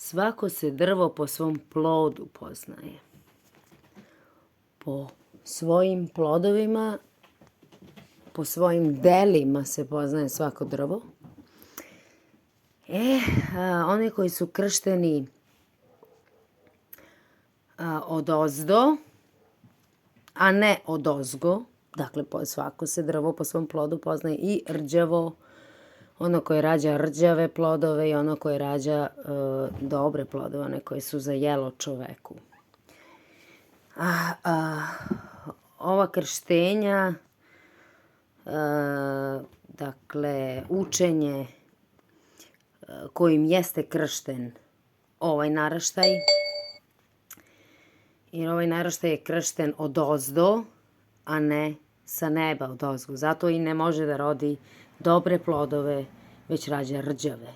Svako se drvo po svom plodu poznaje. Po svojim plodovima, po svojim delima se poznaje svako drvo. Oni koji su kršteni odozdo, a ne odozgo, dakle svako se drvo po svom plodu poznaje, i rđavo, ono koje rađa rđave plodove i ono koje rađa dobre plodove, one koje su za jelo čoveku. Ova krštenja, dakle učenje kojim jeste kršten ovaj naraštaj, jer ovaj naraštaj je kršten odozdo, a ne sa neba odozgo. Zato i ne može da rodi dobre plodove, već rađa rđave.